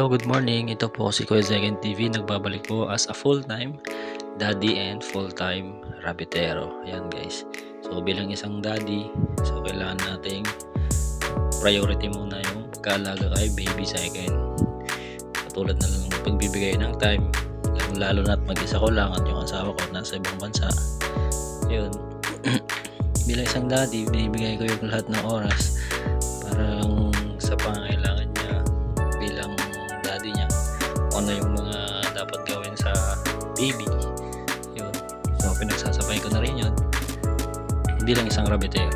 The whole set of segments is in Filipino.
Hello, good morning. Ito po si Kuya Zegan TV. Nagbabalik po as a full-time daddy and full-time rabbitero. Ayan guys. So bilang isang daddy, so kailangan nating priority muna yung pag-aalaga kay baby sa akin. Katulad na lang ng pagbibigay ng time. Lalo na't mag-isa ko lang at yung asawa ko nasa ibang bansa. Ayun. Bilang isang daddy, binibigay ko yung lahat ng oras para sa pangangailangan niya bilang daddy niya. Ano yung mga dapat gawin sa baby. Yun. So pinagsasabay ko na rin yun. Hindi lang isang rabbitero.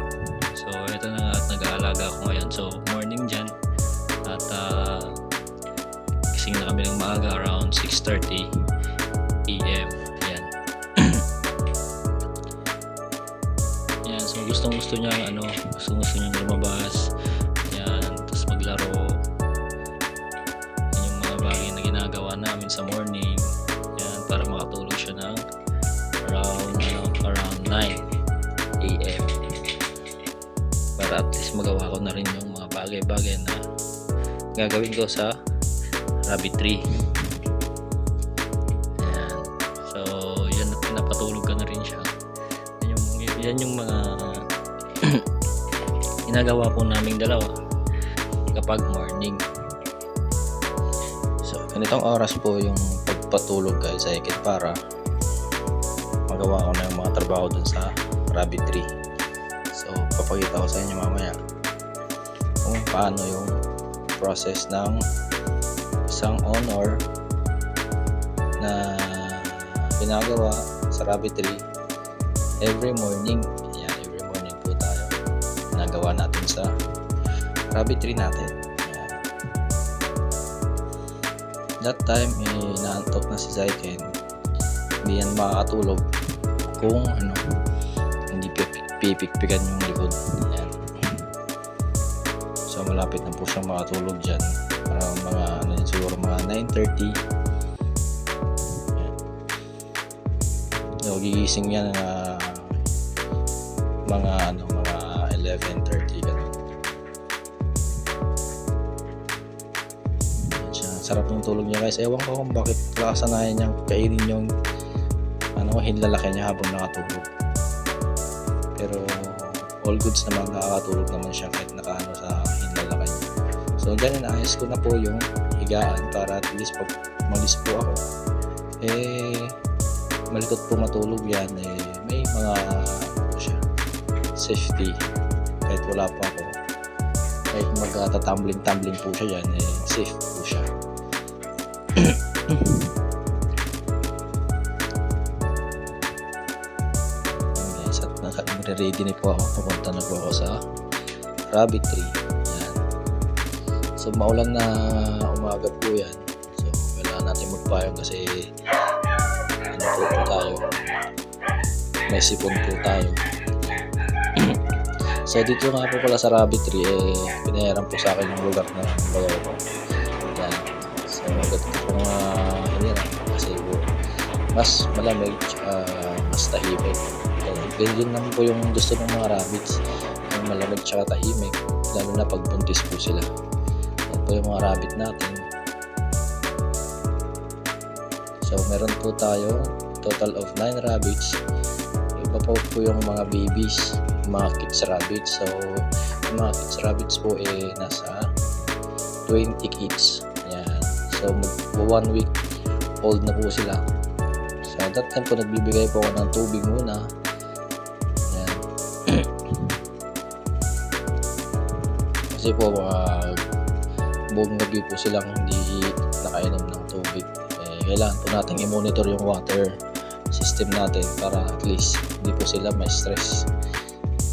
So ito na nga at nag-aalaga ako ngayon. So morning dyan. At gising na kami ng maaga around 6:30 AM. Yan. Yan. So gustong gusto niya niyang lumabas. Yan. Tapos maglaro. Namin sa morning yan, para makatulog siya ng around 9 AM para at least magawa ko na rin yung mga bagay-bagay na gagawin ko sa rabbitry. Yan. So yan, pinapatulog ka na rin siya. Yan yung mga ginagawa po naming dalawa kapag morning. Ganitong oras po yung pagpatulog guys sa akin para magawa ko na yung mga trabaho dun sa rabbitry. So papakita ko sa inyo mamaya kung paano yung process ng isang owner na ginagawa sa rabbitry every morning. Ayan, every morning po tayo ginagawa natin sa rabbitry natin. That time, inaantok na si Zyken. Hindi yan makakatulog kung hindi pipikpikan yung likod. Ayan. So malapit na po siyang makatulog dyan. Parang siguro mga 9:30. Ayan. So gigising yan na mga 11:30 ganun. Sarap yung tulog niya guys. Ewan ko kung bakit kakasanayan niyang kainin yung hinlalaki niya habang nakatulog. Pero all goods naman, nakakatulog naman siya kahit nakaano sa hinlalaki niya. So dyan inaayos ko na po yung higaan para at least pag malis po ako malikot po matulog yan. May mga safety kahit wala po ako, kahit magtatumbling po siya yan, safe po siya. Guys, at ready na po ako, pupunta na po ako sa rabbitry. Yan. So maulan na umaga po yan, so kailangan natin magpayong kasi po tayo, may sipon po tayo. So dito nga po pala sa rabbitry, pinayaran po sa akin yung lugar na bayaw ko. Yan. So agad ko kasi mas malamig, mas tahimik. Ganyan naman po yung gusto ng mga rabbits, yung malamig tsaka tahimik, lalo na pag buntis po sila. Yan po yung mga rabbit natin. So meron po tayo total of 9 rabbits. Iba po yung mga babies, mga kids rabbits. So yung mga kids rabbits po nasa 20 kids. Yan. So 1 week old na po sila. So that time po nagbibigay po ako ng tubig muna. Yan. Kasi po buong gabi po silang hindi nakainom ng tubig. Kailangan po natin i-monitor yung water system natin para at least hindi po sila may stress.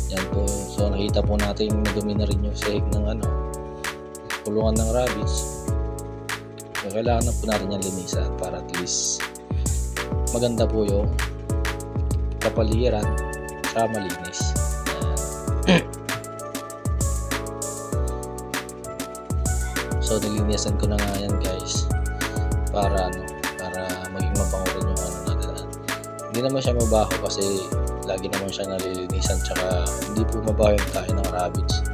Yan po. So nakita po natin nadumi na rin yung sahig ng kulungan ng rabbits. So kailangan na po natin yung linisan para at least maganda po yung kapaligiran sa malinis. So nilinisan ko na nga yan guys para maging mabango rin yung natin. Hindi naman siya mabaho kasi lagi naman siya nalilinisan, tsaka hindi po mabaho yung kain ng rabbits.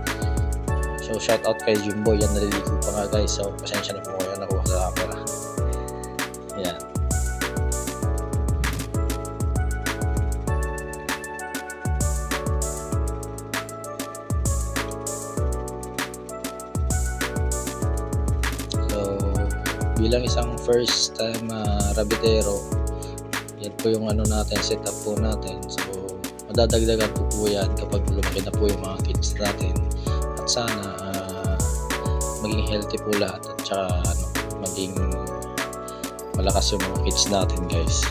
So shout out kay Jimbo, yan naliligo pa nga guys. So pasensya na po kayo, nakuha camera. Yan. So, bilang isang first time rabbitero, yan po yung natin, setup po natin. So, madadagdagan po yan kapag lumaki na po yung mga kids natin. At sana maging healthy po lahat at saka maging malakas yung mga kids natin, guys.